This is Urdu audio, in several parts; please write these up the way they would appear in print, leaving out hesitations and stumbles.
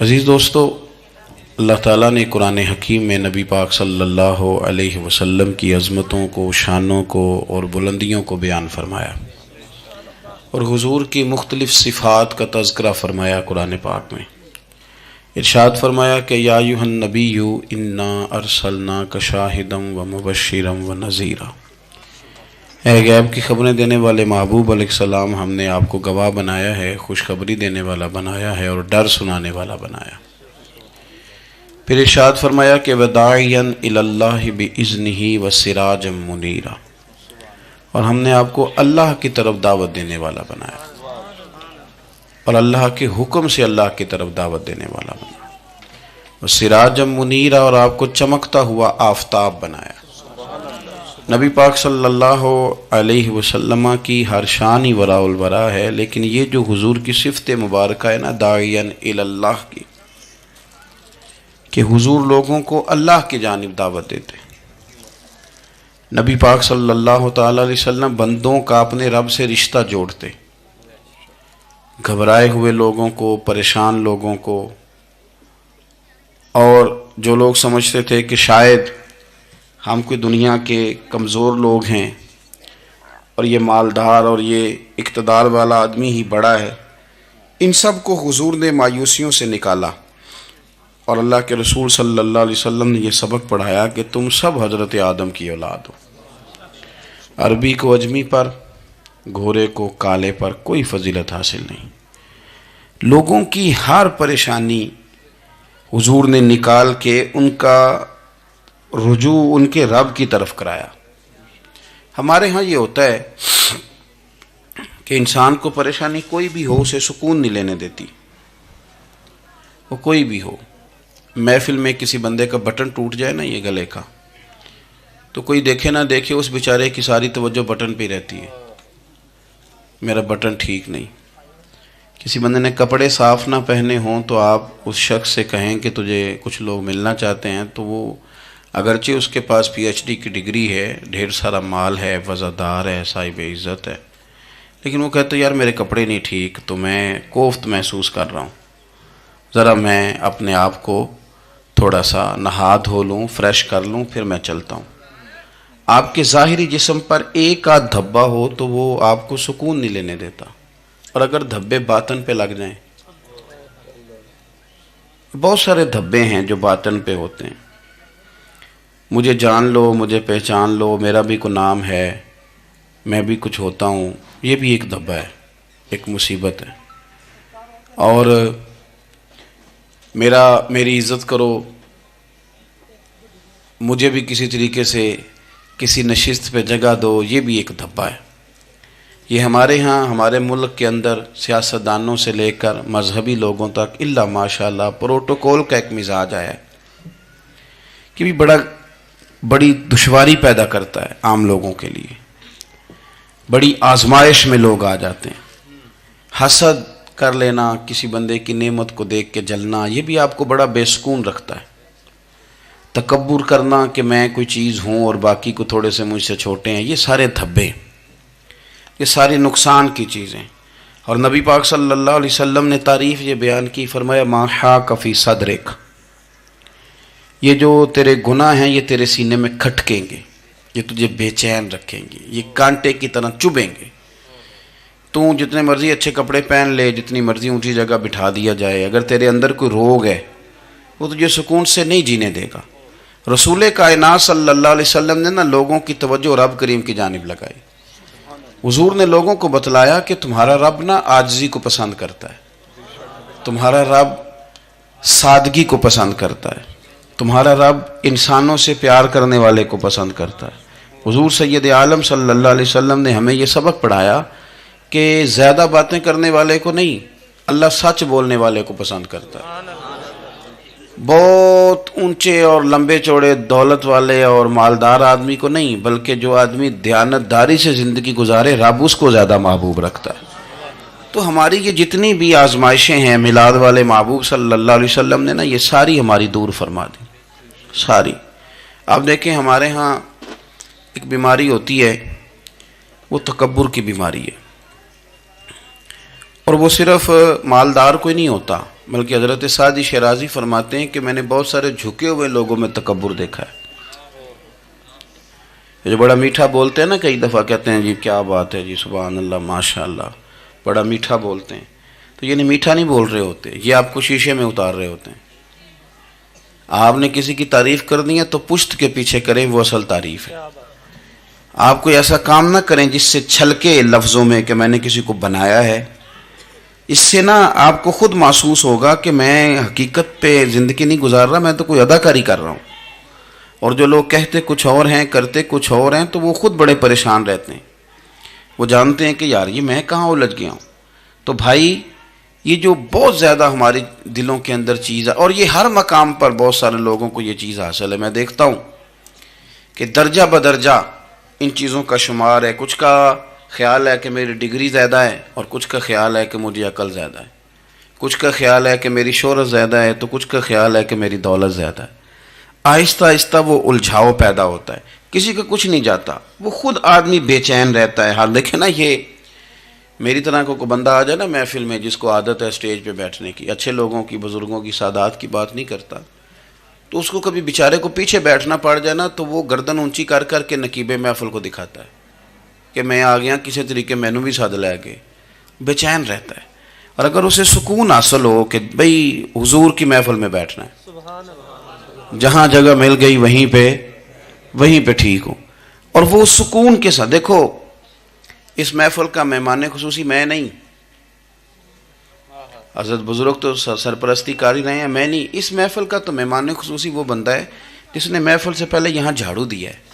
عزیز دوستو، اللہ تعالیٰ نے قرآن حکیم میں نبی پاک صلی اللہ علیہ وسلم کی عظمتوں کو، شانوں کو اور بلندیوں کو بیان فرمایا، اور حضور کی مختلف صفات کا تذکرہ فرمایا۔ قرآن پاک میں ارشاد فرمایا کہ یا ایھا النبی انا ارسلناک شاہدا ومبشرا ونذیرا، اے غیب کی خبریں دینے والے محبوب علیہ السلام، ہم نے آپ کو گواہ بنایا ہے، خوشخبری دینے والا بنایا ہے اور ڈر سنانے والا بنایا۔ پھر ارشاد فرمایا کہ وداعیا الی اللہ باذنہ وسراجا منیرا، اور ہم نے آپ کو اللہ کی طرف دعوت دینے والا بنایا اور اللہ کے حکم سے اللہ کی طرف دعوت دینے والا بنایا، وسراجا منیرا، اور آپ کو چمکتا ہوا آفتاب بنایا۔ نبی پاک صلی اللہ علیہ وسلم کی ہر شان ہی وراء الورا ہے، لیکن یہ جو حضور کی صفت مبارکہ ہے نا، داعیا الی اللہ کی، کہ حضور لوگوں کو اللہ کی جانب دعوت دیتے۔ نبی پاک صلی اللہ تعالی علیہ وسلم بندوں کا اپنے رب سے رشتہ جوڑتے، گھبرائے ہوئے لوگوں کو، پریشان لوگوں کو، اور جو لوگ سمجھتے تھے کہ شاید ہم کوئی دنیا کے کمزور لوگ ہیں اور یہ مالدار اور یہ اقتدار والا آدمی ہی بڑا ہے، ان سب کو حضور نے مایوسیوں سے نکالا، اور اللہ کے رسول صلی اللہ علیہ وسلم نے یہ سبق پڑھایا کہ تم سب حضرت آدم کی اولاد ہو۔ عربی کو اجمی پر، گھورے کو کالے پر کوئی فضیلت حاصل نہیں۔ لوگوں کی ہر پریشانی حضور نے نکال کے ان کا رجوع ان کے رب کی طرف کرایا۔ ہمارے ہاں یہ ہوتا ہے کہ انسان کو پریشانی کوئی بھی ہو اسے سکون نہیں لینے دیتی، وہ کوئی بھی ہو۔ محفل میں کسی بندے کا بٹن ٹوٹ جائے نا، یہ گلے کا، تو کوئی دیکھے نہ دیکھے اس بیچارے کی ساری توجہ بٹن پہ رہتی ہے، میرا بٹن ٹھیک نہیں۔ کسی بندے نے کپڑے صاف نہ پہنے ہوں تو آپ اس شخص سے کہیں کہ تجھے کچھ لوگ ملنا چاہتے ہیں، تو وہ اگرچہ اس کے پاس پی ایچ ڈی کی ڈگری ہے، ڈھیر سارا مال ہے، وزادار ہے، صاحب عزت ہے، لیکن وہ کہتے یار میرے کپڑے نہیں ٹھیک، تو میں کوفت محسوس کر رہا ہوں، ذرا میں اپنے آپ کو تھوڑا سا نہا دھو لوں، فریش کر لوں، پھر میں چلتا ہوں۔ آپ کے ظاہری جسم پر ایک آدھ دھبا ہو تو وہ آپ کو سکون نہیں لینے دیتا، اور اگر دھبے باطن پہ لگ جائیں، بہت سارے دھبے ہیں جو باطن پہ ہوتے ہیں، مجھے جان لو، مجھے پہچان لو، میرا بھی کوئی نام ہے، میں بھی کچھ ہوتا ہوں، یہ بھی ایک دھبا ہے، ایک مصیبت ہے۔ اور میری عزت کرو، مجھے بھی کسی طریقے سے کسی نشست پہ جگہ دو، یہ بھی ایک دھبا ہے۔ یہ ہمارے ہاں، ہمارے ملک کے اندر سیاستدانوں سے لے کر مذہبی لوگوں تک الا ماشاءاللہ پروٹوکول کا ایک مزاج آیا ہے کہ بھی بڑی دشواری پیدا کرتا ہے عام لوگوں کے لیے، بڑی آزمائش میں لوگ آ جاتے ہیں۔ حسد کر لینا، کسی بندے کی نعمت کو دیکھ کے جلنا، یہ بھی آپ کو بڑا بے سکون رکھتا ہے۔ تکبر کرنا کہ میں کوئی چیز ہوں اور باقی کو تھوڑے سے مجھ سے چھوٹے ہیں، یہ سارے دھبے، یہ ساری نقصان کی چیزیں۔ اور نبی پاک صلی اللہ علیہ وسلم نے تعریف یہ بیان کی، فرمایا ما حاک فی صدرک، یہ جو تیرے گناہ ہیں یہ تیرے سینے میں کھٹکیں گے، یہ تجھے بے چین رکھیں گے، یہ کانٹے کی طرح چبھیں گے۔ تو جتنے مرضی اچھے کپڑے پہن لے، جتنی مرضی اونچی جگہ بٹھا دیا جائے، اگر تیرے اندر کوئی روگ ہے وہ تجھے سکون سے نہیں جینے دے گا۔ رسول کائنات صلی اللہ علیہ وسلم نے نا لوگوں کی توجہ رب کریم کی جانب لگائی۔ حضور نے لوگوں کو بتلایا کہ تمہارا رب نا عاجزی کو پسند کرتا ہے، تمہارا رب سادگی کو پسند کرتا ہے، تمہارا رب انسانوں سے پیار کرنے والے کو پسند کرتا ہے۔ حضور سید عالم صلی اللہ علیہ وسلم نے ہمیں یہ سبق پڑھایا کہ زیادہ باتیں کرنے والے کو نہیں، اللہ سچ بولنے والے کو پسند کرتا ہے۔ بہت اونچے اور لمبے چوڑے دولت والے اور مالدار آدمی کو نہیں، بلکہ جو آدمی دیانتداری سے زندگی گزارے، رب اس کو زیادہ محبوب رکھتا ہے۔ تو ہماری یہ جتنی بھی آزمائشیں ہیں، میلاد والے محبوب صلی اللہ علیہ وسلم نے نا یہ ساری ہماری دور فرما دی، ساری۔ آپ دیکھیں ہمارے ہاں ایک بیماری ہوتی ہے، وہ تکبر کی بیماری ہے، اور وہ صرف مالدار کوئی نہیں ہوتا، بلکہ حضرت سعدی شیرازی فرماتے ہیں کہ میں نے بہت سارے جھکے ہوئے لوگوں میں تکبر دیکھا ہے. جو بڑا میٹھا بولتے ہیں نا، کئی دفعہ کہتے ہیں جی کیا بات ہے جی، سبحان اللہ، ماشاء اللہ، بڑا میٹھا بولتے ہیں، تو یہ میٹھا نہیں بول رہے ہوتے، یہ آپ کو شیشے میں اتار رہے ہوتے ہیں. آپ نے کسی کی تعریف کرنی ہے تو پشت کے پیچھے کریں، وہ اصل تعریف ہے. آپ کوئی ایسا کام نہ کریں جس سے چھلکے لفظوں میں کہ میں نے کسی کو بنایا ہے. اس سے نا آپ کو خود محسوس ہوگا کہ میں حقیقت پہ زندگی نہیں گزار رہا، میں تو کوئی اداکاری کر رہا ہوں. اور جو لوگ کہتے کچھ اور ہیں کرتے کچھ اور ہیں تو وہ خود بڑے پریشان رہتے ہیں. وہ جانتے ہیں کہ یار یہ میں کہاں الجھ گیا ہوں. تو بھائی یہ جو بہت زیادہ ہمارے دلوں کے اندر چیز ہے، اور یہ ہر مقام پر بہت سارے لوگوں کو یہ چیز حاصل ہے. میں دیکھتا ہوں کہ درجہ بدرجہ ان چیزوں کا شمار ہے. کچھ کا خیال ہے کہ میری ڈگری زیادہ ہے، اور کچھ کا خیال ہے کہ مجھے عقل زیادہ ہے. کچھ کا خیال ہے کہ میری شہرت زیادہ ہے، تو کچھ کا خیال ہے کہ میری دولت زیادہ ہے. آہستہ آہستہ وہ الجھاؤ پیدا ہوتا ہے. کسی کا کچھ نہیں جاتا، وہ خود آدمی بے چین رہتا ہے. حال دیکھیں نا، یہ میری طرح کو بندہ آ جائے نا محفل میں، جس کو عادت ہے اسٹیج پہ بیٹھنے کی، اچھے لوگوں کی، بزرگوں کی، سادات کی بات نہیں کرتا، تو اس کو کبھی بیچارے کو پیچھے بیٹھنا پڑ جائے نا، تو وہ گردن اونچی کر کر کے نقیب محفل کو دکھاتا ہے کہ میں آ گیا، کسی طریقے مینو بھی ساتھ لے کے، بے چین رہتا ہے. اور اگر اسے سکون حاصل ہو کہ بھئی حضور کی محفل میں بیٹھنا ہے، جہاں جگہ مل گئی وہیں پہ ٹھیک ہو، اور وہ سکون کے ساتھ. دیکھو اس محفل کا مہمان خصوصی میں نہیں، حضرت بزرگ تو سرپرستی کاری رہے ہیں، میں نہیں. اس محفل کا تو مہمان خصوصی وہ بندہ ہے جس نے محفل سے پہلے یہاں جھاڑو دیا ہے،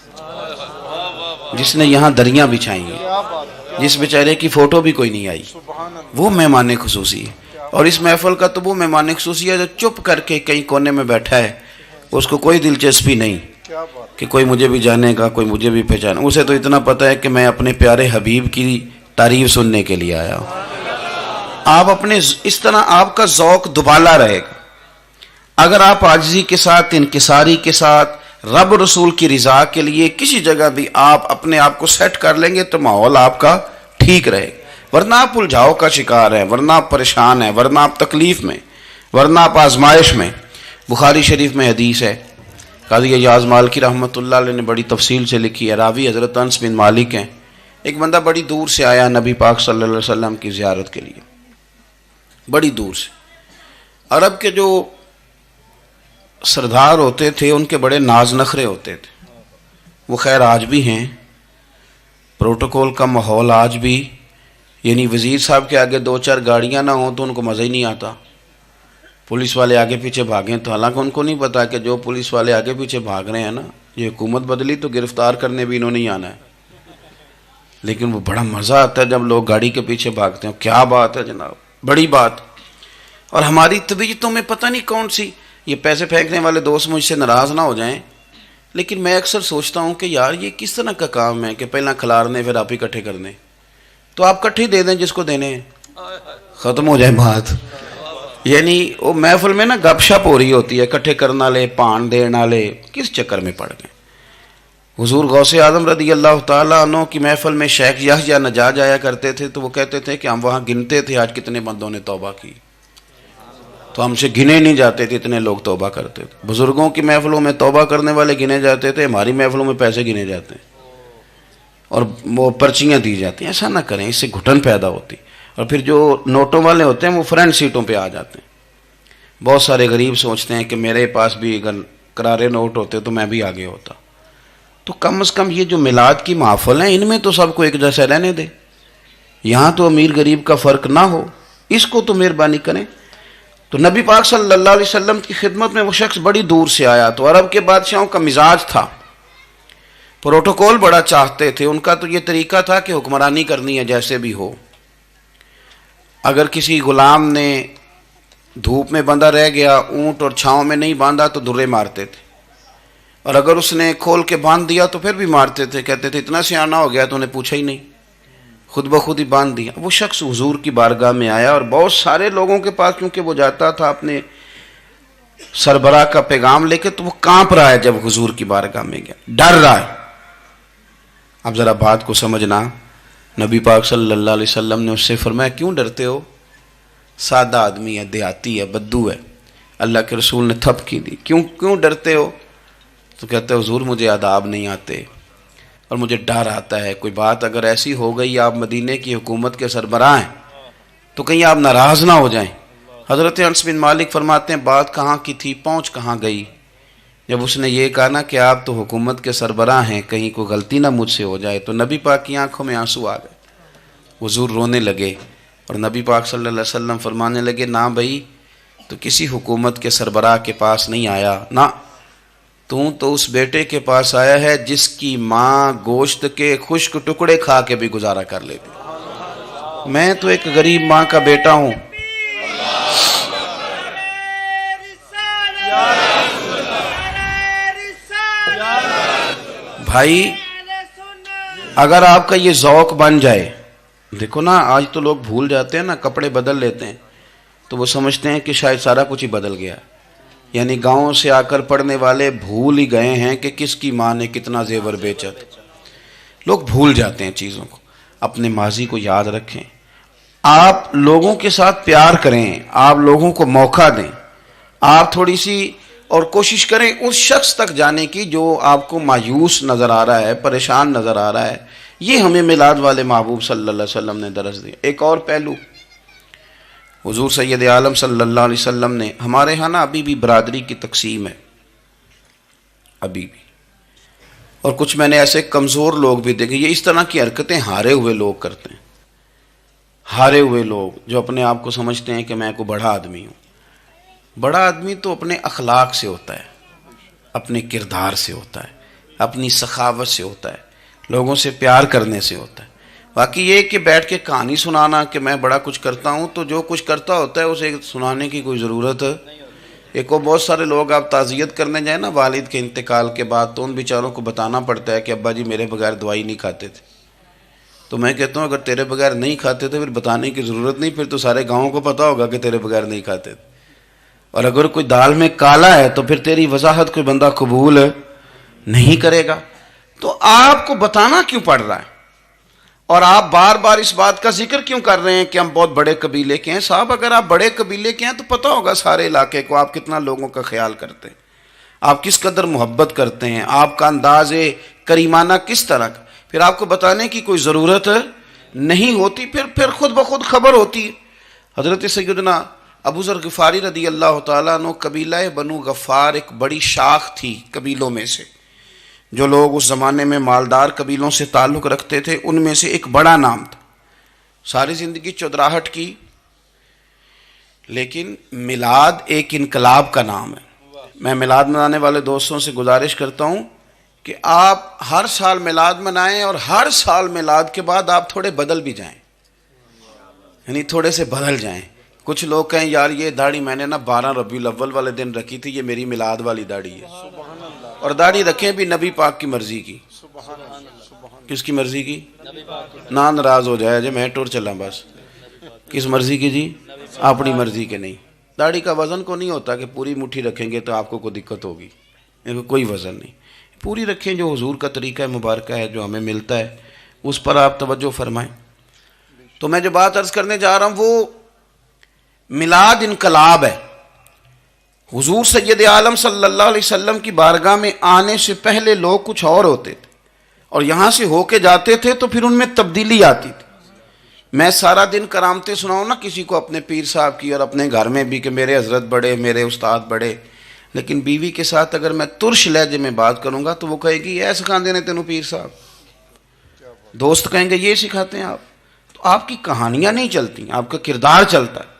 جس نے یہاں دریاں بچھائی ہیں، جس بیچارے کی فوٹو بھی کوئی نہیں آئی، وہ مہمان خصوصی ہے. اور اس محفل کا تو وہ مہمان خصوصی ہے جو چپ کر کے کہیں کونے میں بیٹھا ہے، اس کو کوئی دلچسپی نہیں کہ کوئی مجھے بھی جانے گا، کوئی مجھے بھی پہچانے. اسے تو اتنا پتہ ہے کہ میں اپنے پیارے حبیب کی تعریف سننے کے لیے آیا ہوں. آپ اپنے اس طرح آپ کا ذوق دوبالا رہے گا اگر آپ عاجزی کے ساتھ، انکساری کے ساتھ، رب رسول کی رضا کے لیے کسی جگہ بھی آپ اپنے آپ کو سیٹ کر لیں گے تو ماحول آپ کا ٹھیک رہے گا. ورنہ آپ الجھاؤ کا شکار ہیں، ورنہ آپ پریشان ہیں، ورنہ آپ تکلیف میں، ورنہ آپ آزمائش میں. بخاری شریف میں حدیث ہے، قاضی ایاز مالکی رحمۃ اللہ علیہ نے بڑی تفصیل سے لکھی ہے. راوی حضرت انس بن مالک ہیں. ایک بندہ بڑی دور سے آیا نبی پاک صلی اللہ علیہ وسلم کی زیارت کے لیے، بڑی دور سے. عرب کے جو سردار ہوتے تھے ان کے بڑے ناز نخرے ہوتے تھے. وہ خیر آج بھی ہیں، پروٹوکول کا ماحول آج بھی، یعنی وزیر صاحب کے آگے دو چار گاڑیاں نہ ہوں تو ان کو مزہ ہی نہیں آتا. پولیس والے آگے پیچھے بھاگیں تو حالانکہ ان کو نہیں پتا کہ جو پولیس والے آگے پیچھے بھاگ رہے ہیں نا، یہ حکومت بدلی تو گرفتار کرنے بھی انہوں نے ہی آنا ہے. لیکن وہ بڑا مزہ آتا ہے جب لوگ گاڑی کے پیچھے بھاگتے ہیں. کیا بات ہے جناب، بڑی بات. اور ہماری طبیعتوں میں پتہ نہیں کون سی، یہ پیسے پھینکنے والے دوست مجھ سے ناراض نہ ہو جائیں، لیکن میں اکثر سوچتا ہوں کہ یار یہ کس طرح کا کام ہے کہ پہلا کھلارنے پھر آپ اکٹھے کر دیں. تو آپ کٹھے دے دیں جس کو دینے ہیں، ختم ہو جائے بات. یعنی وہ محفل میں نا گپ شپ ہو رہی ہوتی ہے، اکٹھے کرنا لے، پان دینا لے، کس چکر میں پڑ گئے. حضور غوث اعظم رضی اللہ تعالیٰ عنہ کی محفل میں شیخ یحییٰ نجار آیا کرتے تھے تو وہ کہتے تھے کہ ہم وہاں گنتے تھے آج کتنے بندوں نے توبہ کی، تو ہم سے گنے نہیں جاتے تھے، اتنے لوگ توبہ کرتے تھے. بزرگوں کی محفلوں میں توبہ کرنے والے گنے جاتے تھے، ہماری محفلوں میں پیسے گنے جاتے ہیں اور وہ پرچیاں دی جاتی ہیں. ایسا نہ کریں، اس سے گھٹن پیدا ہوتی. اور پھر جو نوٹوں والے ہوتے ہیں وہ فرنٹ سیٹوں پہ آ جاتے ہیں. بہت سارے غریب سوچتے ہیں کہ میرے پاس بھی اگر کرارے نوٹ ہوتے تو میں بھی آگے ہوتا. تو کم از کم یہ جو میلاد کی محفل ہیں ان میں تو سب کو ایک جیسا رہنے دے، یہاں تو امیر غریب کا فرق نہ ہو، اس کو تو مہربانی کریں. تو نبی پاک صلی اللہ علیہ وسلم کی خدمت میں وہ شخص بڑی دور سے آیا. تو عرب کے بادشاہوں کا مزاج تھا، پروٹوکول بڑا چاہتے تھے. ان کا تو یہ طریقہ تھا کہ حکمرانی کرنی ہے جیسے بھی ہو. اگر کسی غلام نے دھوپ میں بندھا رہ گیا، اونٹ اور چھاؤں میں نہیں باندھا تو درے مارتے تھے، اور اگر اس نے کھول کے باندھ دیا تو پھر بھی مارتے تھے. کہتے تھے اتنا سیانا ہو گیا تو انہیں پوچھا ہی نہیں، خود بخود ہی باندھ دیا. وہ شخص حضور کی بارگاہ میں آیا اور بہت سارے لوگوں کے پاس کیونکہ وہ جاتا تھا اپنے سربراہ کا پیغام لے کے، تو وہ کانپ رہا ہے جب حضور کی بارگاہ میں گیا، ڈر رہا ہے. اب ذرا بات کو سمجھنا، نبی پاک صلی اللہ علیہ وسلم نے اس سے فرمایا کیوں ڈرتے ہو؟ سادہ آدمی ہے، دیہاتی ہے، بدو ہے. اللہ کے رسول نے تھپکی دی. کیوں ڈرتے ہو؟ تو کہتے ہیں حضور مجھے آداب نہیں آتے اور مجھے ڈر آتا ہے، کوئی بات اگر ایسی ہو گئی آپ مدینے کی حکومت کے سربراہ ہیں تو کہیں آپ ناراض نہ ہو جائیں. حضرت انس بن مالک فرماتے ہیں بات کہاں کی تھی، پہنچ کہاں گئی. جب اس نے یہ کہا نا کہ آپ تو حکومت کے سربراہ ہیں، کہیں کوئی غلطی نہ مجھ سے ہو جائے، تو نبی پاک کی آنکھوں میں آنسو آ گئے. حضور رونے لگے اور نبی پاک صلی اللہ علیہ وسلم فرمانے لگے نہ بھائی تو کسی حکومت کے سربراہ کے پاس نہیں آیا، نہ تو اس بیٹے کے پاس آیا ہے جس کی ماں گوشت کے خشک ٹکڑے کھا کے بھی گزارا کر لیتی. میں تو ایک غریب ماں کا بیٹا ہوں. بھائی اگر آپ کا یہ ذوق بن جائے، دیکھو نا آج تو لوگ بھول جاتے ہیں نا، کپڑے بدل لیتے ہیں تو وہ سمجھتے ہیں کہ شاید سارا کچھ ہی بدل گیا. یعنی گاؤں سے آ کر پڑھنے والے بھول ہی گئے ہیں کہ کس کی ماں نے کتنا زیور بیچا. لوگ بھول جاتے ہیں چیزوں کو. اپنے ماضی کو یاد رکھیں، آپ لوگوں کے ساتھ پیار کریں، آپ لوگوں کو موقع دیں، آپ تھوڑی سی اور کوشش کریں اس شخص تک جانے کی جو آپ کو مایوس نظر آ رہا ہے، پریشان نظر آ رہا ہے. یہ ہمیں میلاد والے محبوب صلی اللہ علیہ وسلم نے درس دیا. ایک اور پہلو، حضور سید عالم صلی اللہ علیہ وسلم نے، ہمارے ہاں نا ابھی بھی برادری کی تقسیم ہے، ابھی بھی، اور کچھ میں نے ایسے کمزور لوگ بھی دیکھے. یہ اس طرح کی حرکتیں ہارے ہوئے لوگ کرتے ہیں. ہارے ہوئے لوگ جو اپنے آپ کو سمجھتے ہیں کہ میں کوئی بڑا آدمی ہوں. بڑا آدمی تو اپنے اخلاق سے ہوتا ہے، اپنے کردار سے ہوتا ہے، اپنی سخاوت سے ہوتا ہے، لوگوں سے پیار کرنے سے ہوتا ہے. باقی یہ کہ بیٹھ کے کہانی سنانا کہ میں بڑا کچھ کرتا ہوں، تو جو کچھ کرتا ہوتا ہے اسے سنانے کی کوئی ضرورت ہے. ایک اور بہت سارے لوگ آپ تعزیت کرنے جائیں نا والد کے انتقال کے بعد، تو ان بیچاروں کو بتانا پڑتا ہے کہ ابا جی میرے بغیر دوائی نہیں کھاتے تھے. تو میں کہتا ہوں اگر تیرے بغیر نہیں کھاتے تھے پھر بتانے کی ضرورت نہیں، پھر تو سارے گاؤں کو پتا ہوگا کہ تیرے بغیر نہیں کھاتے تھے. اور اگر کوئی دال میں کالا ہے تو پھر تیری وضاحت کوئی بندہ قبول نہیں کرے گا. تو آپ کو بتانا کیوں پڑ رہا ہے اور آپ بار بار اس بات کا ذکر کیوں کر رہے ہیں کہ ہم بہت بڑے قبیلے کے ہیں؟ صاحب اگر آپ بڑے قبیلے کے ہیں تو پتہ ہوگا سارے علاقے کو آپ کتنا لوگوں کا خیال کرتے ہیں، آپ کس قدر محبت کرتے ہیں، آپ کا انداز کریمانہ کس طرح کا. پھر آپ کو بتانے کی کوئی ضرورت نہیں ہوتی، پھر خود بخود خبر ہوتی. حضرت سیدنا ابو ذر غفاری رضی اللہ تعالیٰ عنہ، قبیلہ بنو غفار ایک بڑی شاخ تھی قبیلوں میں سے. جو لوگ اس زمانے میں مالدار قبیلوں سے تعلق رکھتے تھے ان میں سے ایک بڑا نام تھا. ساری زندگی چودراہٹ کی، لیکن میلاد ایک انقلاب کا نام ہے. میں میلاد منانے والے دوستوں سے گزارش کرتا ہوں کہ آپ ہر سال میلاد منائیں اور ہر سال میلاد کے بعد آپ تھوڑے بدل بھی جائیں، یعنی تھوڑے سے بدل جائیں. کچھ لوگ کہیں یار یہ داڑھی میں نے نا 12 ربیع الاول والے دن رکھی تھی، یہ میری میلاد والی داڑھی ہے. اور داڑھی رکھیں بھی نبی پاک کی مرضی کی. کس کی مرضی کی؟ نہ ناراض ہو جائے جی میں ٹور چلا بس. کس مرضی کی جی؟ اپنی مرضی کے نہیں. داڑھی کا وزن کو نہیں ہوتا کہ پوری مٹھی رکھیں گے تو آپ کو کوئی دقت ہوگی، کوئی وزن نہیں. پوری رکھیں، جو حضور کا طریقہ مبارکہ ہے جو ہمیں ملتا ہے اس پر آپ توجہ فرمائیں. تو میں جو بات عرض کرنے جا رہا ہوں وہ میلاد انقلاب ہے. حضور سید عالم صلی اللہ علیہ وسلم کی بارگاہ میں آنے سے پہلے لوگ کچھ اور ہوتے تھے اور یہاں سے ہو کے جاتے تھے تو پھر ان میں تبدیلی آتی تھی. میں سارا دن کرامتیں سناؤں نا کسی کو اپنے پیر صاحب کی اور اپنے گھر میں بھی کہ میرے حضرت بڑے، میرے استاد بڑے، لیکن بیوی کے ساتھ اگر میں ترش لہجے میں بات کروں گا تو وہ کہے گی یہ سکھاندے نے تینوں پیر صاحب. دوست کہیں گے یہ سکھاتے ہیں آپ. تو آپ کی کہانیاں نہیں چلتی، آپ کا کردار چلتا ہے.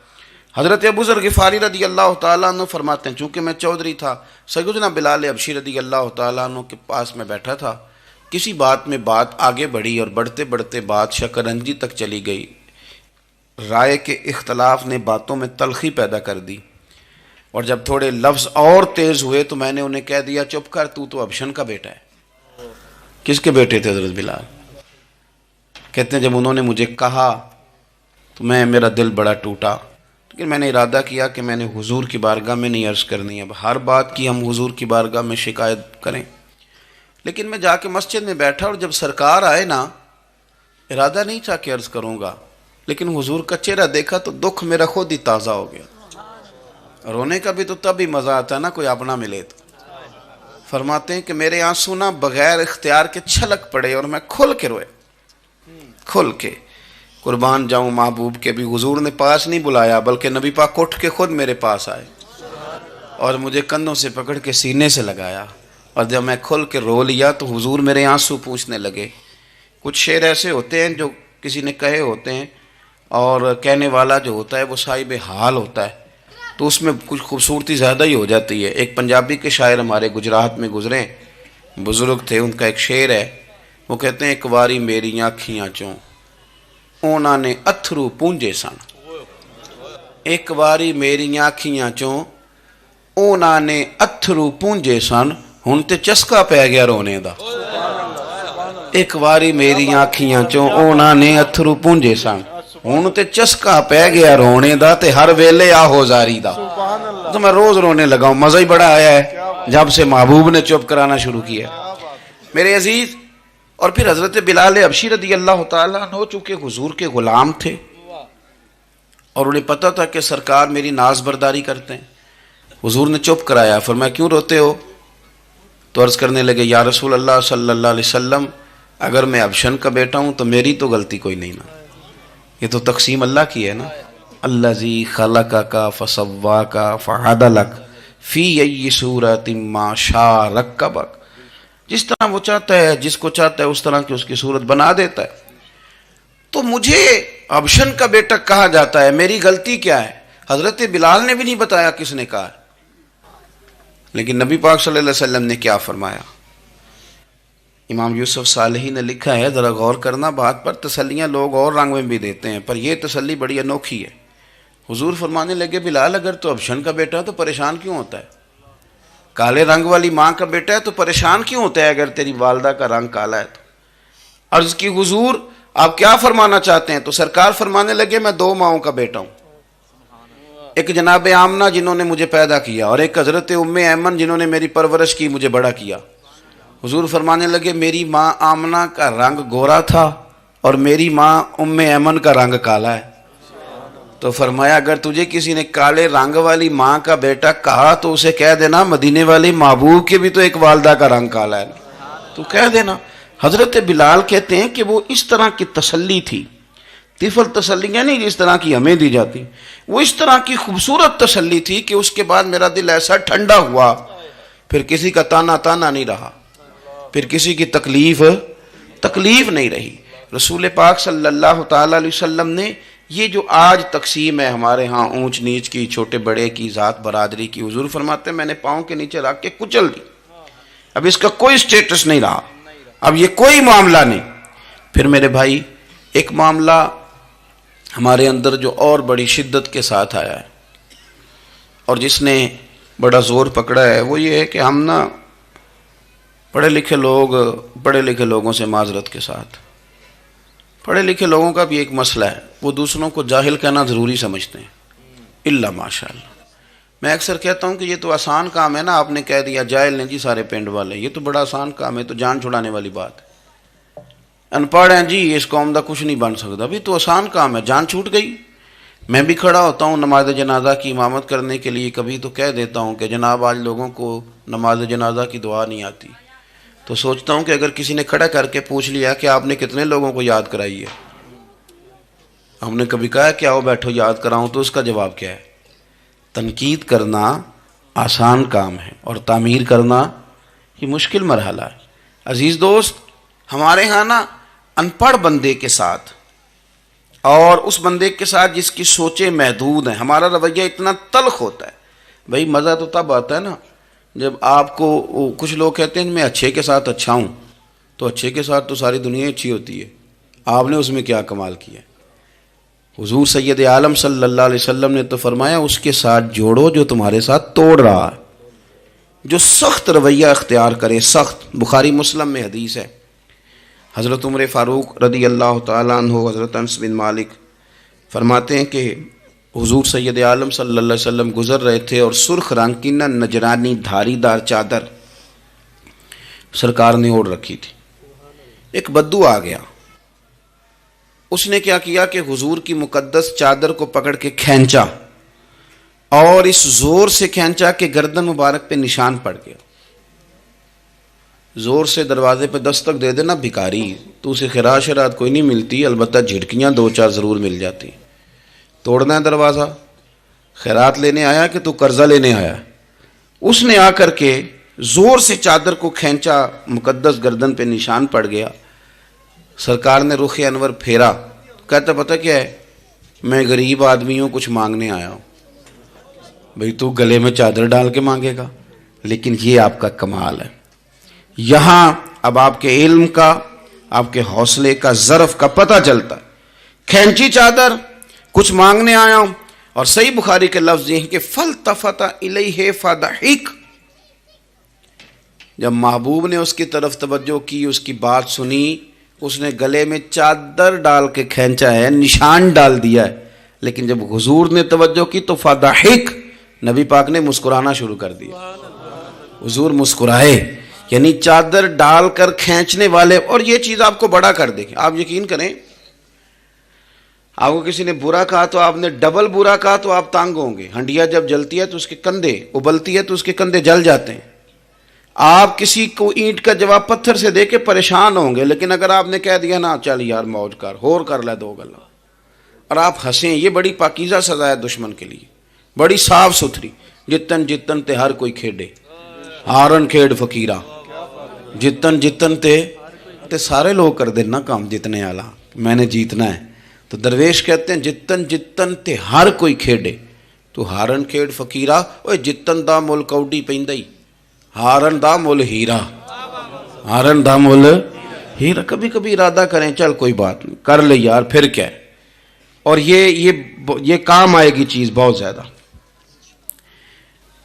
حضرت ابو ذر غفاری رضی اللہ تعالیٰ عنہ فرماتے ہیں چونکہ میں چودھری تھا، سیدنا بلال حبشی رضی اللہ تعالیٰ عنہ کے پاس میں بیٹھا تھا. کسی بات میں بات آگے بڑھی اور بڑھتے بڑھتے بات شکرنجی تک چلی گئی. رائے کے اختلاف نے باتوں میں تلخی پیدا کر دی اور جب تھوڑے لفظ اور تیز ہوئے تو میں نے انہیں کہہ دیا چپ کر، تو ابشن کا بیٹا ہے. کس کے بیٹے تھے حضرت بلال؟ کہتے ہیں جب انہوں نے مجھے کہا تو میرا دل بڑا ٹوٹا، لیکن میں نے ارادہ کیا کہ میں نے حضور کی بارگاہ میں نہیں عرض کرنی. اب ہر بات کی ہم حضور کی بارگاہ میں شکایت کریں. لیکن میں جا کے مسجد میں بیٹھا اور جب سرکار آئے نا، ارادہ نہیں تھا کہ عرض کروں گا، لیکن حضور کا چہرہ دیکھا تو دکھ میرا خود ہی تازہ ہو گیا۔ رونے کا بھی تو تب ہی مزہ آتا ہے نا کوئی اپنا ملے تو۔ فرماتے ہیں کہ میرے آنسو نہ بغیر اختیار کے چھلک پڑے اور میں کھل کے روئے، کھل کے۔ قربان جاؤں محبوب کے بھی حضور نے پاس نہیں بلایا، بلکہ نبی پاک اٹھ کے خود میرے پاس آئے اور مجھے کندھوں سے پکڑ کے سینے سے لگایا، اور جب میں کھل کے رو لیا تو حضور میرے آنسو پوچھنے لگے۔ کچھ شعر ایسے ہوتے ہیں جو کسی نے کہے ہوتے ہیں، اور کہنے والا جو ہوتا ہے وہ صاحب حال ہوتا ہے، تو اس میں کچھ خوبصورتی زیادہ ہی ہو جاتی ہے۔ ایک پنجابی کے شاعر ہمارے گجرات میں گزرے، بزرگ تھے، ان کا ایک شعر ہے، وہ کہتے ہیں ایک واری میری آنکھیاں چوں اونا نے اتھرو پونجے سن، ایک واری میری آنکھیاں چوں اونا نے اتھرو پونجے سن، ہن تے چسکا پہ گیا رونے دا۔ ایک واری میری آنکھیاں چوں اونا نے اتھرو پونجے سن، ہن تے چسکا پہ گیا رونے دا، تے ہر ویلے آہو زاری دا۔ تو میں روز رونے لگا ہوں، مزہ ہی بڑا آیا ہے جب سے محبوب نے چپ کرانا شروع کیا۔ میرے عزیز، اور پھر حضرت بلال حبشی رضی اللہ تعالیٰ عنہ چونکہ حضور کے غلام تھے اور انہیں پتہ تھا کہ سرکار میری ناز برداری کرتے ہیں، حضور نے چپ کرایا۔ فرمایا کیوں روتے ہو؟ تو عرض کرنے لگے یا رسول اللہ صلی اللہ علیہ وسلم، اگر میں حبشن کا بیٹا ہوں تو میری تو غلطی کوئی نہیں نا، یہ تو تقسیم اللہ کی ہے نا۔ الذی خلقک فسواک فعدلک فی ای صورت ما شاء رکبک، جس طرح وہ چاہتا ہے، جس کو چاہتا ہے اس طرح کی اس کی صورت بنا دیتا ہے۔ تو مجھے حبشن کا بیٹا کہا جاتا ہے، میری غلطی کیا ہے؟ حضرت بلال نے بھی نہیں بتایا کس نے کہا ہے، لیکن نبی پاک صلی اللہ علیہ وسلم نے کیا فرمایا؟ امام یوسف صالحی نے لکھا ہے، ذرا غور کرنا بات پر، تسلیاں لوگ اور رنگ میں بھی دیتے ہیں، پر یہ تسلی بڑی انوکھی ہے۔ حضور فرمانے لگے بلال اگر تو حبشن کا بیٹا ہے تو پریشان کیوں ہوتا ہے؟ کالے رنگ والی ماں کا بیٹا ہے تو پریشان کیوں ہوتا ہے اگر تیری والدہ کا رنگ کالا ہے تو؟ عرض کی حضور آپ کیا فرمانا چاہتے ہیں؟ تو سرکار فرمانے لگے میں دو ماؤں کا بیٹا ہوں، ایک جناب آمنہ جنہوں نے مجھے پیدا کیا، اور ایک حضرت ام ایمن جنہوں نے میری پرورش کی، مجھے بڑا کیا۔ حضور فرمانے لگے میری ماں آمنہ کا رنگ گورا تھا اور میری ماں ام ایمن کا رنگ کالا ہے۔ تو فرمایا اگر تجھے کسی نے کالے رنگ والی ماں کا بیٹا کہا تو اسے کہہ دینا مدینے والی محبوب کے بھی تو ایک والدہ کا رنگ کالا ہے، تو کہہ دینا۔ حضرت بلال کہتے ہیں کہ وہ اس طرح کی تسلی تھی، طفل تسلیاں نہیں جس طرح کی ہمیں دی جاتی، وہ اس طرح کی خوبصورت تسلی تھی کہ اس کے بعد میرا دل ایسا ٹھنڈا ہوا، پھر کسی کا تانا نہیں رہا، پھر کسی کی تکلیف نہیں رہی۔ رسول پاک صلی اللہ تعالیٰ علیہ وسلم نے یہ جو آج تقسیم ہے ہمارے ہاں اونچ نیچ کی، چھوٹے بڑے کی، ذات برادری کی، حضور فرماتے ہیں میں نے پاؤں کے نیچے رکھ کے کچل دی، اب اس کا کوئی سٹیٹس نہیں رہا، اب یہ کوئی معاملہ نہیں۔ پھر میرے بھائی ایک معاملہ ہمارے اندر جو اور بڑی شدت کے ساتھ آیا ہے اور جس نے بڑا زور پکڑا ہے، وہ یہ ہے کہ ہم نا پڑھے لکھے لوگوں سے معذرت کے ساتھ، پڑھے لکھے لوگوں کا بھی ایک مسئلہ ہے، وہ دوسروں کو جاہل کہنا ضروری سمجھتے ہیں، الا ماشاء اللہ۔ میں اکثر کہتا ہوں کہ یہ تو آسان کام ہے نا، آپ نے کہہ دیا جاہل نہیں جی سارے پنڈ والے، یہ تو بڑا آسان کام ہے، تو جان چھڑانے والی بات ہے۔ ان پڑھ ہیں جی اس قوم دا کچھ نہیں بن سکتا، بھی تو آسان کام ہے، جان چھوٹ گئی۔ میں بھی کھڑا ہوتا ہوں نماز جنازہ کی امامت کرنے کے لیے، کبھی تو کہہ دیتا ہوں کہ جناب آج لوگوں کو نماز جنازہ کی دعا نہیں آتی، تو سوچتا ہوں کہ اگر کسی نے کھڑا کر کے پوچھ لیا کہ آپ نے کتنے لوگوں کو یاد کرائی ہے، ہم نے کبھی کہا کہ آؤ بیٹھو یاد کراؤں، تو اس کا جواب کیا ہے؟ تنقید کرنا آسان کام ہے اور تعمیر کرنا یہ مشکل مرحلہ ہے۔ عزیز دوست، ہمارے ہاں نا ان پڑھ بندے کے ساتھ اور اس بندے کے ساتھ جس کی سوچیں محدود ہیں، ہمارا رویہ اتنا تلخ ہوتا ہے۔ بھائی مزہ تو تب آتا ہے نا جب آپ کو، کچھ لوگ کہتے ہیں میں اچھے کے ساتھ اچھا ہوں، تو اچھے کے ساتھ تو ساری دنیا اچھی ہوتی ہے، آپ نے اس میں کیا کمال کیا؟ حضور سید عالم صلی اللہ علیہ وسلم نے تو فرمایا اس کے ساتھ جوڑو جو تمہارے ساتھ توڑ رہا ہے، جو سخت رویہ اختیار کرے، سخت۔ بخاری مسلم میں حدیث ہے، حضرت عمر فاروق رضی اللہ تعالیٰ عنہ، حضرت انس بن مالک فرماتے ہیں کہ حضور سید عالم صلی اللہ علیہ وسلم گزر رہے تھے اور سرخ رنگ کی نہ نجرانی دھاری دار چادر سرکار نے اوڑھ رکھی تھی، ایک بدو آ گیا، اس نے کیا کیا کہ حضور کی مقدس چادر کو پکڑ کے کھینچا، اور اس زور سے کھینچا کہ گردن مبارک پہ نشان پڑ گیا۔ زور سے دروازے پہ دستک دے دینا بھکاری، تو اسے خیرات شرات کوئی نہیں ملتی، البتہ جھٹکیاں دو چار ضرور مل جاتی۔ توڑنا ہے دروازہ، خیرات لینے آیا کہ تو قرضہ لینے آیا؟ اس نے آ کر کے زور سے چادر کو کھینچا، مقدس گردن پہ نشان پڑ گیا۔ سرکار نے رخ انور پھیرا، کہتا پتہ کیا ہے، میں غریب آدمی ہوں، کچھ مانگنے آیا ہوں۔ بھئی تو گلے میں چادر ڈال کے مانگے گا؟ لیکن یہ آپ کا کمال ہے۔ یہاں اب آپ کے علم کا، آپ کے حوصلے کا، ظرف کا پتہ چلتا ہے۔ کھینچی چادر، کچھ مانگنے آیا ہوں، اور صحیح بخاری کے لفظ یہ ہیں کہ فَالْتَفَتَ إِلَيْهِ فَضَحِكَ، جب محبوب نے اس کی طرف توجہ کی، اس کی بات سنی، اس نے گلے میں چادر ڈال کے کھینچا ہے، نشان ڈال دیا ہے، لیکن جب حضور نے توجہ کی تو فَضَحِكَ، نبی پاک نے مسکرانا شروع کر دیا۔ حضور مسکرائے، یعنی چادر ڈال کر کھینچنے والے، اور یہ چیز آپ کو بڑا کر دے گی۔ آپ یقین کریں، آپ کو کسی نے برا کہا تو آپ نے ڈبل برا کہا تو آپ تانگ ہوں گے۔ ہنڈیا جب جلتی ہے تو اس کے کندھے، ابلتی ہے تو اس کے کندھے جل جاتے ہیں۔ آپ کسی کو اینٹ کا جواب پتھر سے دے کے پریشان ہوں گے، لیکن اگر آپ نے کہہ دیا نا چل یار موج کر، ہور کر لے دو گلا، اور آپ ہنسیں، یہ بڑی پاکیزہ سزا ہے دشمن کے لیے، بڑی صاف ستھری۔ جتن جتن تے ہر کوئی کھیڑے، ہارن کھیڑ فقیرہ، جتن جتن تے سارے لوگ کر دینا کام جتنے آلہ، میں نے جیتنا ہے۔ تو درویش کہتے ہیں جتن جتن تے ہر کوئی کھیڑے، تو ہارن کھیڑ فقیرہ، اوے جتن دا مل کوڈی پیندائی، ہارن دا مل ہیرا، ہارن دا مل ہیرا۔ کبھی کبھی ارادہ کریں چل کوئی بات نہیں، کر لے یار، پھر کیا ہے۔ اور یہ کام آئے گی چیز بہت زیادہ۔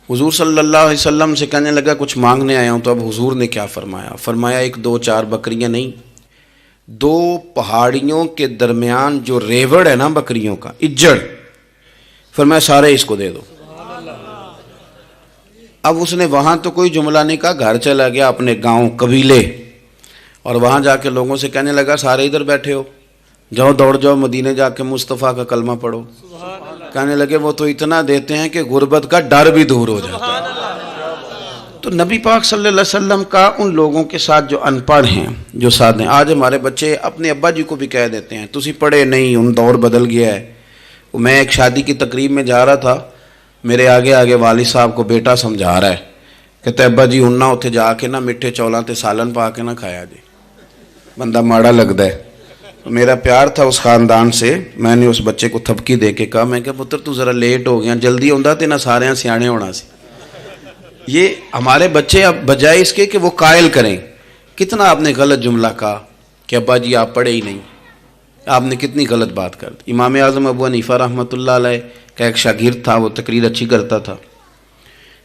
حضور صلی اللہ علیہ وسلم سے کہنے لگا کچھ مانگنے آیا ہوں، تو اب حضور نے کیا فرمایا؟ فرمایا ایک دو چار بکریاں نہیں، دو پہاڑیوں کے درمیان جو ریوڑ ہے نا بکریوں کا، اجڑ، فرمایا سارے اس کو دے دو۔ اب اس نے وہاں تو کوئی جملہ نہیں کہا، گھر چلا گیا اپنے گاؤں قبیلے، اور وہاں جا کے لوگوں سے کہنے لگا سارے ادھر بیٹھے ہو، جاؤ دوڑ جاؤ مدینے جا کے مصطفیٰ کا کلمہ پڑھو۔ کہنے لگے وہ تو اتنا دیتے ہیں کہ غربت کا ڈر بھی دور ہو جاتا ہے۔ تو نبی پاک صلی اللہ علیہ وسلم کا ان لوگوں کے ساتھ جو ان پڑھ ہیں، جو ساتھ ہیں، آج ہمارے بچے اپنے ابا جی کو بھی کہہ دیتے ہیں تسی پڑھے نہیں، ان دور بدل گیا ہے۔ میں ایک شادی کی تقریب میں جا رہا تھا، میرے آگے آگے والد صاحب کو بیٹا سمجھا رہا ہے، کہتے ابا جی ہن نہ اتنے جا کے نہ میٹھے چولاں تے سالن پا کے نہ کھایا جی، بندہ ماڑا لگتا ہے۔ میرا پیار تھا اس خاندان سے، میں نے اس بچے کو تھپکی دے کے کہا، میں کہا پتر تو ذرا لیٹ ہو گیا، جلدی ہوندا تے نہ سارے سیانے ہونا سی۔ یہ ہمارے بچے اب بجائے اس کے کہ وہ قائل کریں، کتنا آپ نے غلط جملہ کہا کہ ابا جی آپ پڑھے ہی نہیں، آپ نے کتنی غلط بات کر دی۔ امام اعظم ابو حنیفہ رحمۃ اللہ علیہ کا ایک شاگرد تھا، وہ تقریر اچھی کرتا تھا،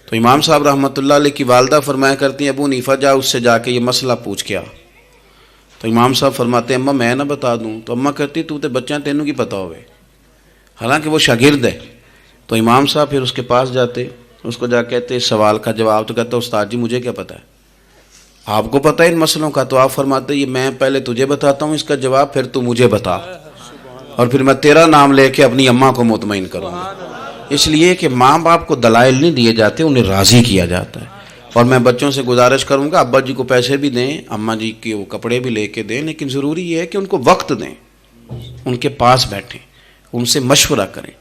تو امام صاحب رحمۃ اللہ علیہ کی والدہ فرمایا کرتی ہیں ابو حنیفہ جا اس سے جا کے یہ مسئلہ پوچھ کے آ۔ تو امام صاحب فرماتے ہیں اماں میں نہ بتا دوں، تو اماں کہتی تو تے بچہ تینوں کی پتہ ہوئے، حالانکہ وہ شاگرد ہے۔ تو امام صاحب پھر اس کے پاس جاتے، اس کو جا کہتے اس سوال کا جواب، تو کہتا استاد جی مجھے کیا پتہ ہے، آپ کو پتہ ہے ان مسئلوں کا؟ تو آپ فرماتے یہ میں پہلے تجھے بتاتا ہوں اس کا جواب، پھر تو مجھے بتا، اور پھر میں تیرا نام لے کے اپنی اماں کو مطمئن کروں گا۔ اس لیے کہ ماں باپ کو دلائل نہیں دیے جاتے، انہیں راضی کیا جاتا ہے۔ اور میں بچوں سے گزارش کروں گا ابا جی کو پیسے بھی دیں، اماں جی کے وہ کپڑے بھی لے کے دیں، لیکن ضروری یہ ہے کہ ان کو وقت دیں، ان کے پاس بیٹھیں، ان سے مشورہ کریں،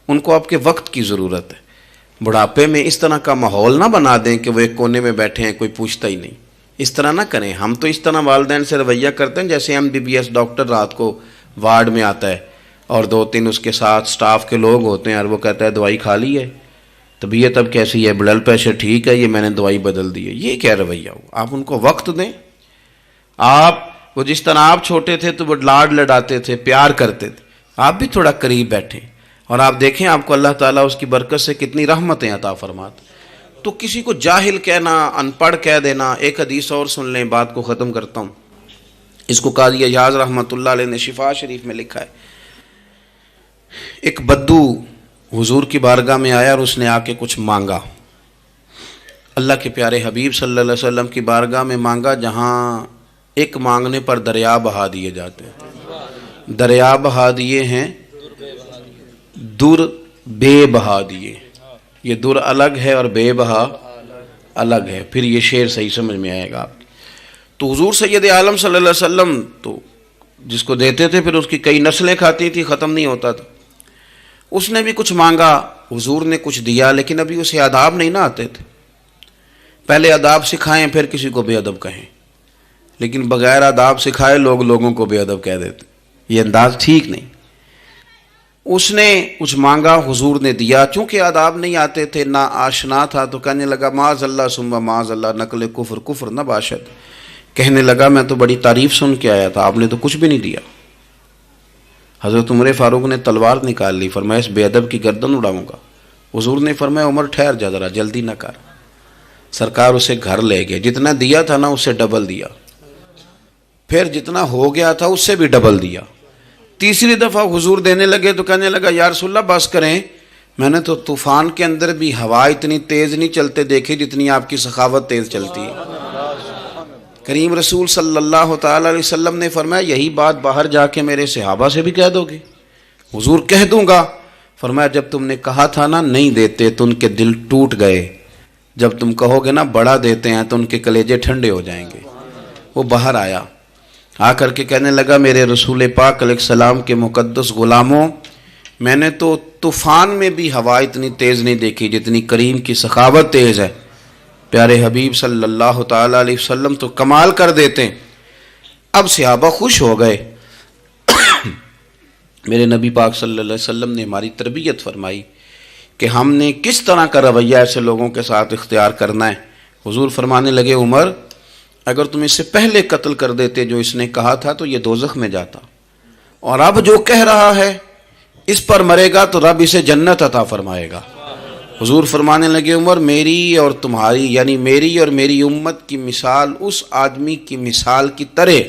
ان کو آپ کے وقت کی ضرورت ہے۔ بڑھاپے میں اس طرح کا ماحول نہ بنا دیں کہ وہ ایک کونے میں بیٹھے ہیں، کوئی پوچھتا ہی نہیں، اس طرح نہ کریں۔ ہم تو اس طرح والدین سے رویہ کرتے ہیں جیسے MBBS ڈاکٹر رات کو وارڈ میں آتا ہے اور دو تین اس کے ساتھ سٹاف کے لوگ ہوتے ہیں، اور وہ کہتا ہے دوائی کھا لی ہے، طبیعت اب کیسی ہے، بلڈ پریشر ٹھیک ہے، یہ میں نے دوائی بدل دی ہے۔ یہ کیا رویہ ہو؟ آپ ان کو وقت دیں۔ وہ جس طرح آپ چھوٹے تھے تو وہ لاڈ لڑاتے تھے، پیار کرتے تھے، آپ بھی تھوڑا قریب بیٹھیں، اور آپ دیکھیں آپ کو اللہ تعالیٰ اس کی برکت سے کتنی رحمتیں عطا فرماتے۔ تو کسی کو جاہل کہنا، ان پڑھ کہہ دینا۔ ایک حدیث اور سن لیں، بات کو ختم کرتا ہوں۔ اس کو قاضی ایاز رحمۃ اللہ علیہ نے شفا شریف میں لکھا ہے، ایک بدو حضور کی بارگاہ میں آیا اور اس نے آ کے کچھ مانگا، اللہ کے پیارے حبیب صلی اللہ علیہ وسلم کی بارگاہ میں مانگا، جہاں ایک مانگنے پر دریا بہا دیے جاتے ہیں۔ دریا بہا دیے ہیں، در بے بہا دیے. یہ در الگ ہے اور بے بہا الگ ہے. پھر یہ شعر صحیح سمجھ میں آئے گا. تو حضور سید عالم صلی اللہ علیہ وسلم تو جس کو دیتے تھے پھر اس کی کئی نسلیں کھاتی تھی، ختم نہیں ہوتا تھا. اس نے بھی کچھ مانگا، حضور نے کچھ دیا، لیکن ابھی اسے آداب نہیں نہ آتے تھے. پہلے آداب سکھائیں پھر کسی کو بے ادب کہیں، لیکن بغیر آداب سکھائے لوگ لوگوں کو بے ادب کہہ دیتے. یہ انداز ٹھیک نہیں. اس نے کچھ مانگا، حضور نے دیا. چونکہ آداب نہیں آتے تھے، نہ آشنا تھا، تو کہنے لگا معاذ اللہ ثم معاذ اللہ نقل کفر کفر نہ باشد. کہنے لگا میں تو بڑی تعریف سن کے آیا تھا، آپ نے تو کچھ بھی نہیں دیا. حضرت عمر فاروق نے تلوار نکال لی، فرمایا اس بے ادب کی گردن اڑاؤں گا. حضور نے فرمایا عمر ٹھہر جا ذرا، جلدی نہ کر. سرکار اسے گھر لے گئے. جتنا دیا تھا نا اس سے ڈبل دیا، پھر جتنا ہو گیا تھا اس سے بھی ڈبل دیا. تیسری دفعہ حضور دینے لگے تو کہنے لگا یا رسول اللہ بس کریں، میں نے تو طوفان کے اندر بھی ہوا اتنی تیز نہیں چلتے دیکھی جتنی آپ کی سخاوت تیز چلتی ہے. کریم رسول صلی اللہ تعالی علیہ وسلم نے فرمایا یہی بات باہر جا کے میرے صحابہ سے بھی کہہ دو گے؟ حضور کہہ دوں گا. فرمایا جب تم نے کہا تھا نا نہیں دیتے تو ان کے دل ٹوٹ گئے، جب تم کہو گے نا بڑا دیتے ہیں تو ان کے کلیجے ٹھنڈے ہو جائیں گے. وہ باہر آیا، آ کر کے کہنے لگا میرے رسول پاک علیہ السلام کے مقدس غلاموں، میں نے تو طوفان میں بھی ہوا اتنی تیز نہیں دیکھی جتنی کریم کی سخاوت تیز ہے. پیارے حبیب صلی اللہ تعالیٰ علیہ وسلم تو کمال کر دیتے ہیں. اب صحابہ خوش ہو گئے. میرے نبی پاک صلی اللہ علیہ وسلم نے ہماری تربیت فرمائی کہ ہم نے کس طرح کا رویہ ایسے لوگوں کے ساتھ اختیار کرنا ہے. حضور فرمانے لگے عمر اگر تم اس سے پہلے قتل کر دیتے جو اس نے کہا تھا تو یہ دوزخ میں جاتا، اور اب جو کہہ رہا ہے اس پر مرے گا تو رب اسے جنت عطا فرمائے گا. حضور فرمانے لگے عمر میری اور تمہاری یعنی میری اور میری امت کی مثال اس آدمی کی مثال کی طرح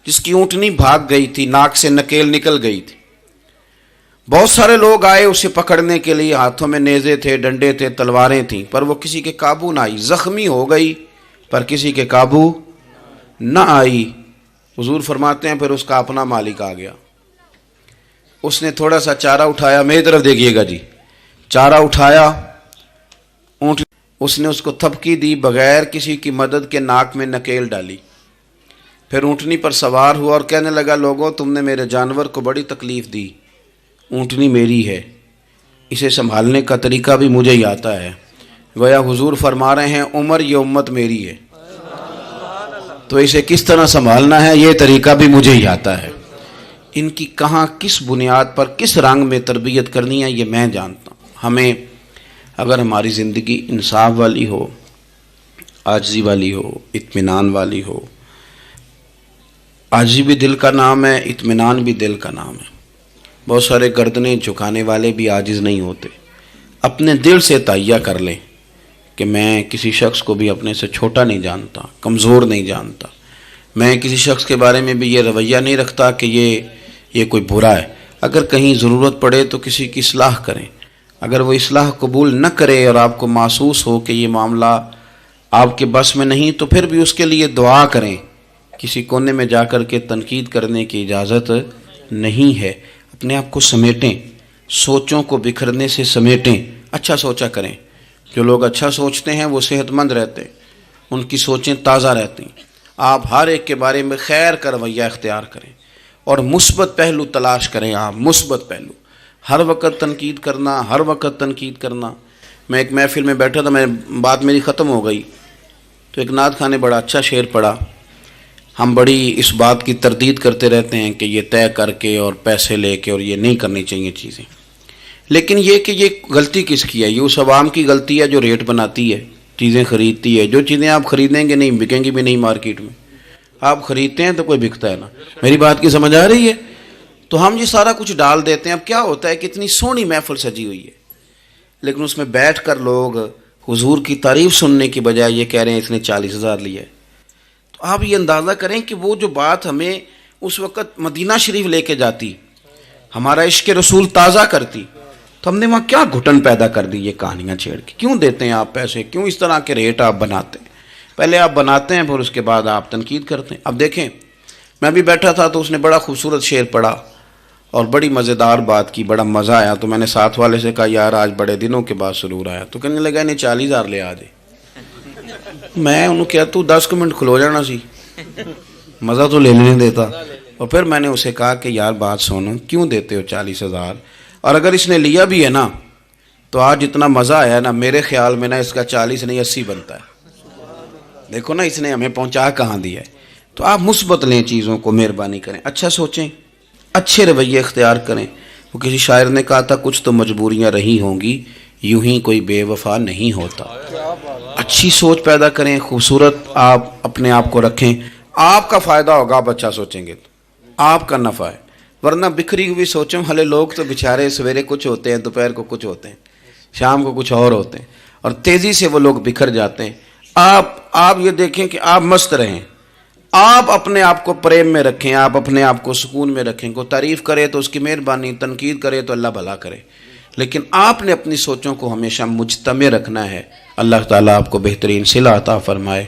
جس کی اونٹنی بھاگ گئی تھی، ناک سے نکیل نکل گئی تھی. بہت سارے لوگ آئے اسے پکڑنے کے لیے، ہاتھوں میں نیزے تھے، ڈنڈے تھے، تلواریں تھیں، پر وہ کسی کے قابو نہ آئی. زخمی ہو گئی پر کسی کے قابو نہ آئی. حضور فرماتے ہیں پھر اس کا اپنا مالک آ گیا. اس نے تھوڑا سا چارہ اٹھایا، میری طرف دیکھیے گا جی، چارہ اٹھایا، اونٹ اس نے اس کو تھپکی دی، بغیر کسی کی مدد کے ناک میں نکیل ڈالی. پھر اونٹنی پر سوار ہوا اور کہنے لگا لوگوں تم نے میرے جانور کو بڑی تکلیف دی، اونٹنی میری ہے، اسے سنبھالنے کا طریقہ بھی مجھے ہی آتا ہے. گویا حضور فرما رہے ہیں عمر یہ امت میری ہے تو اسے کس طرح سنبھالنا ہے یہ طریقہ بھی مجھے ہی آتا ہے. ان کی کہاں کس بنیاد پر کس رنگ میں تربیت کرنی ہے یہ میں جانتا ہوں. ہمیں اگر ہماری زندگی انصاف والی ہو، عاجزی والی ہو، اطمینان والی ہو، عاجزی بھی دل کا نام ہے، اطمینان بھی دل کا نام ہے. بہت سارے گردنیں جھکانے والے بھی عاجز نہیں ہوتے. اپنے دل سے تہیہ کر لیں کہ میں کسی شخص کو بھی اپنے سے چھوٹا نہیں جانتا، کمزور نہیں جانتا. میں کسی شخص کے بارے میں بھی یہ رویہ نہیں رکھتا کہ یہ کوئی برا ہے. اگر کہیں ضرورت پڑے تو کسی کی اصلاح کریں. اگر وہ اصلاح قبول نہ کرے اور آپ کو محسوس ہو کہ یہ معاملہ آپ کے بس میں نہیں تو پھر بھی اس کے لیے دعا کریں. کسی کونے میں جا کر کے تنقید کرنے کی اجازت نہیں ہے. اپنے آپ کو سمیٹیں، سوچوں کو بکھرنے سے سمیٹیں، اچھا سوچا کریں. جو لوگ اچھا سوچتے ہیں وہ صحت مند رہتے ہیں، ان کی سوچیں تازہ رہتی ہیں. آپ ہر ایک کے بارے میں خیر کا رویہ اختیار کریں اور مثبت پہلو تلاش کریں. آپ مثبت پہلو، ہر وقت تنقید کرنا، ہر وقت تنقید کرنا. میں ایک محفل میں بیٹھا تھا، بات میری ختم ہو گئی تو ایک نعت خواں نے بڑا اچھا شعر پڑھا. ہم بڑی اس بات کی تردید کرتے رہتے ہیں کہ یہ طے کر کے اور پیسے لے کے اور یہ نہیں کرنی چاہیے چیزیں، لیکن یہ کہ یہ غلطی کس کی ہے؟ یہ اس عوام کی غلطی ہے جو ریٹ بناتی ہے، چیزیں خریدتی ہے. جو چیزیں آپ خریدیں گے نہیں بکیں گی بھی نہیں مارکیٹ میں. آپ خریدتے ہیں تو کوئی بکتا ہے نا. میری بات کی سمجھ آ رہی ہے؟ تو ہم یہ سارا کچھ ڈال دیتے ہیں. اب کیا ہوتا ہے کہ اتنی سونی محفل سجی ہوئی ہے لیکن اس میں بیٹھ کر لوگ حضور کی تعریف سننے کی بجائے یہ کہہ رہے ہیں اس نے 40,000 لیا ہے. تو آپ یہ اندازہ کریں کہ وہ جو بات ہمیں اس وقت مدینہ شریف لے کے جاتی، ہمارا عشق رسول تازہ کرتی، تو ہم نے وہاں کیا گھٹن پیدا کر دی یہ کہانیاں چھیڑ کے. کیوں دیتے ہیں آپ پیسے؟ کیوں اس طرح کے ریٹ آپ بناتے ہیں؟ پہلے آپ بناتے ہیں پھر اس کے بعد آپ تنقید کرتے ہیں. اب دیکھیں میں بھی بیٹھا تھا تو اس نے بڑا خوبصورت شعر پڑھا اور بڑی مزیدار بات کی، بڑا مزہ آیا. تو میں نے ساتھ والے سے کہا یار آج بڑے دنوں کے بعد سرور آیا. تو کہنے لگا انہیں 40,000 لے آ جائے. میں انہوں کہا تو 10 منٹ کھلو جانا سی، مزہ تو لینے دیتا. اور پھر میں نے اسے کہا کہ یار بات سنو، کیوں دیتے ہو 40,000؟ اور اگر اس نے لیا بھی ہے نا تو آج اتنا مزہ آیا نا، میرے خیال میں نا اس کا 40 نہیں 80 بنتا ہے. دیکھو نا اس نے ہمیں پہنچا کہاں دیا ہے. تو آپ مثبت لیں چیزوں کو، مہربانی کریں، اچھا سوچیں، اچھے رویے اختیار کریں. وہ کسی شاعر نے کہا تھا کچھ تو مجبوریاں رہی ہوں گی، یوں ہی کوئی بے وفا نہیں ہوتا. اچھی سوچ پیدا کریں، خوبصورت آپ اپنے آپ کو رکھیں. آپ کا فائدہ ہوگا، آپ اچھا سوچیں گے تو آپ کا نفع ہے. ورنہ بکھری ہوئی سوچوں ہلے لوگ تو بیچارے سویرے کچھ ہوتے ہیں، دوپہر کو کچھ ہوتے ہیں، شام کو کچھ اور ہوتے ہیں، اور تیزی سے وہ لوگ بکھر جاتے ہیں. آپ یہ دیکھیں کہ آپ مست رہیں، آپ اپنے آپ کو پریم میں رکھیں، آپ اپنے آپ کو سکون میں رکھیں. کوئی تعریف کرے تو اس کی مہربانی، تنقید کرے تو اللہ بھلا کرے، لیکن آپ نے اپنی سوچوں کو ہمیشہ مجتمع رکھنا ہے. اللہ تعالیٰ آپ کو بہترین صلہ عطا فرمائے.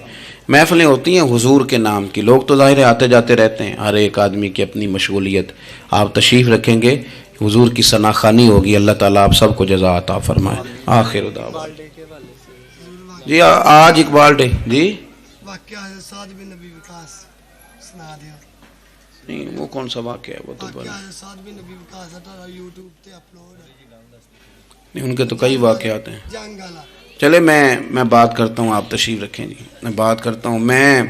محفلیں ہوتی ہیں حضور کے نام کی، لوگ تو ظاہر آتے جاتے رہتے ہیں، ہر ایک آدمی کی اپنی مشغولیت. آپ تشریف رکھیں گے، حضور کی ثنا خوانی ہوگی. اللہ تعالیٰ آپ سب کو جزا عطا فرمائے. آخر دعوانا جی آج اقبال ڈے جی واقعہ ہے سعد بن نبی وقاص سنا دیا. نہیں وہ کون سا واقعہ ہے؟ وہ تو واقعہ ہے سعد بن نبی وقاص ہے، یوٹیوب تے اپلوڈ ہے. نہیں، ان کے تو کئی واقعات ہیں. جنگ والا چلے میں بات کرتا ہوں، آپ تشریف رکھیں جی. میں بات کرتا ہوں. میں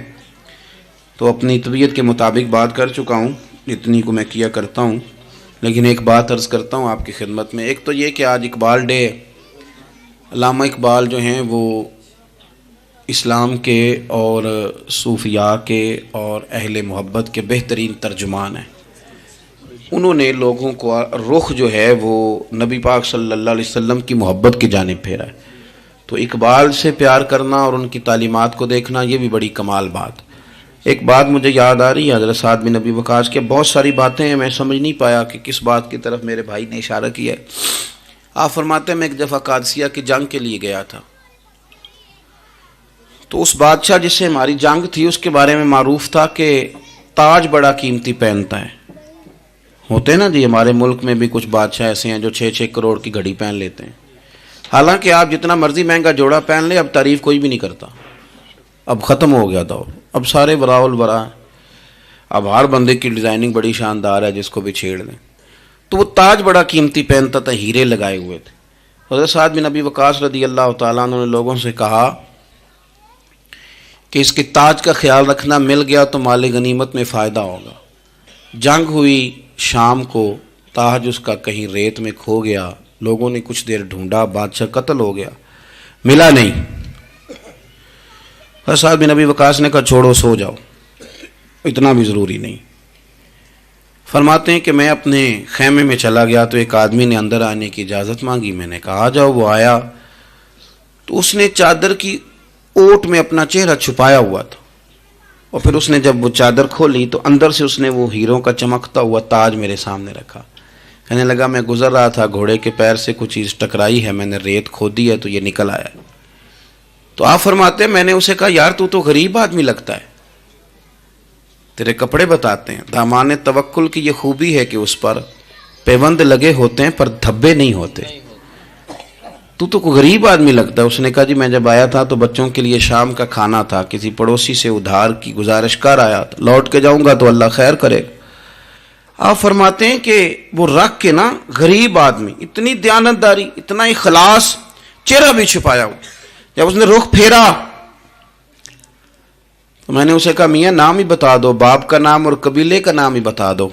تو اپنی طبیعت کے مطابق بات کر چکا ہوں، اتنی کو میں کیا کرتا ہوں، لیکن ایک بات عرض کرتا ہوں آپ کی خدمت میں. ایک تو یہ کہ آج اقبال ڈے. علامہ اقبال جو ہیں وہ اسلام کے اور صوفیاء کے اور اہل محبت کے بہترین ترجمان ہیں. انہوں نے لوگوں کو رخ جو ہے وہ نبی پاک صلی اللہ علیہ وسلم کی محبت کی جانب پھیرا ہے. تو اقبال سے پیار کرنا اور ان کی تعلیمات کو دیکھنا یہ بھی بڑی کمال بات. ایک بات مجھے یاد آ رہی ہے حضرت سعد بن نبی وقاص کے. بہت ساری باتیں ہیں، میں سمجھ نہیں پایا کہ کس بات کی طرف میرے بھائی نے اشارہ کیا ہے. آپ فرماتے ہیں میں ایک دفعہ قادسیہ کی جنگ کے لیے گیا تھا، تو اس بادشاہ جس سے ہماری جنگ تھی اس کے بارے میں معروف تھا کہ تاج بڑا قیمتی پہنتا ہے. ہوتے ہیں نا جی، ہمارے ملک میں بھی کچھ بادشاہ ایسے ہیں جو 6-6 کروڑ کی گھڑی پہن لیتے ہیں. حالانکہ آپ جتنا مرضی مہنگا جوڑا پہن لیں، اب تعریف کوئی بھی نہیں کرتا. اب ختم ہو گیا دور، اب سارے براء البراء. اب ہر بندے کی ڈیزائننگ بڑی شاندار ہے، جس کو بھی چھیڑ دیں. تو وہ تاج بڑا قیمتی پہنتا تھا، ہیرے لگائے ہوئے تھے. حضرت سعد بن نبی وقاص رضی اللہ تعالیٰ عنہ نے لوگوں سے کہا کہ اس کے تاج کا خیال رکھنا، مل گیا تو مال غنیمت میں فائدہ ہوگا. جنگ ہوئی شام کو، تاج اس کا کہیں ریت میں کھو گیا. لوگوں نے کچھ دیر ڈھونڈا، بادشاہ قتل ہو گیا، ملا نہیں. حضرت سعد بن نبی وقاص نے کہا چھوڑو، سو جاؤ، اتنا بھی ضروری نہیں. فرماتے ہیں کہ میں اپنے خیمے میں چلا گیا تو ایک آدمی نے اندر آنے کی اجازت مانگی. میں نے کہا آ جاؤ. وہ آیا تو اس نے چادر کی اوٹ میں اپنا چہرہ چھپایا ہوا تھا، اور پھر اس نے جب وہ چادر کھولی تو اندر سے اس نے وہ ہیروں کا چمکتا ہوا تاج میرے سامنے رکھا. کہنے لگا میں گزر رہا تھا، گھوڑے کے پیر سے کچھ چیز ٹکرائی ہے، میں نے ریت کھودی ہے تو یہ نکل آیا. تو آپ فرماتے ہیں میں نے اسے کہا یار تو غریب آدمی لگتا ہے، تیرے کپڑے بتاتے ہیں. دامان توکل کی یہ خوبی ہے کہ اس پر پیوند لگے ہوتے ہیں پر دھبے نہیں ہوتے. تو کوئی غریب آدمی لگتا ہے. اس نے کہا جی میں جب آیا تھا تو بچوں کے لیے شام کا کھانا تھا، کسی پڑوسی سے ادھار کی گزارش کر آیا، لوٹ کے جاؤں گا تو اللہ خیر کرے. آپ فرماتے ہیں کہ وہ رکھ کے نا غریب آدمی، اتنی دیانتداری، اتنا اخلاص، چہرہ بھی چھپایا ہوا. جب اس نے رخ پھیرا تو میں نے اسے کہا میاں نام ہی بتا دو، باپ کا نام اور قبیلے کا نام ہی بتا دو.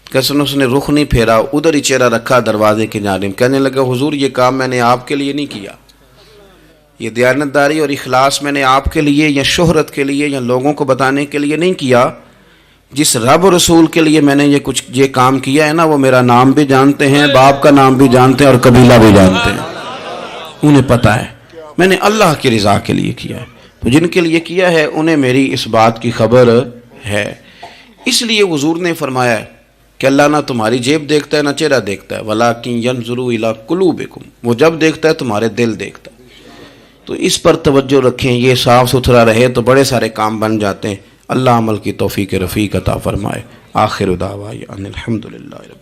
کیسے اس نے رخ نہیں پھیرا، ادھر ہی چہرہ رکھا دروازے کے جانب. کہنے لگا حضور یہ کام میں نے آپ کے لیے نہیں کیا، یہ دیانتداری اور اخلاص میں نے آپ کے لیے یا شہرت کے لیے یا لوگوں کو بتانے کے لیے نہیں کیا. جس رب و رسول کے لیے میں نے یہ کام کیا ہے نا، وہ میرا نام بھی جانتے ہیں، باپ کا نام بھی جانتے ہیں اور قبیلہ بھی جانتے ہیں. انہیں پتہ ہے میں نے اللہ کی رضا کے لیے کیا ہے. تو جن کے لیے کیا ہے انہیں میری اس بات کی خبر ہے. اس لیے حضور نے فرمایا ہے کہ اللہ نہ تمہاری جیب دیکھتا ہے نہ چہرہ دیکھتا ہے، وَلَٰكِن يَنْظُرُ إِلَىٰ قُلُوبِكُمْ، وہ جب دیکھتا ہے تمہارے دل دیکھتا ہے. تو اس پر توجہ رکھیں، یہ صاف ستھرا رہے تو بڑے سارے کام بن جاتے ہیں. اللہ عمل کی توفیق رفیق عطا فرمائے. آخر دعوانا ان الحمدللہ رب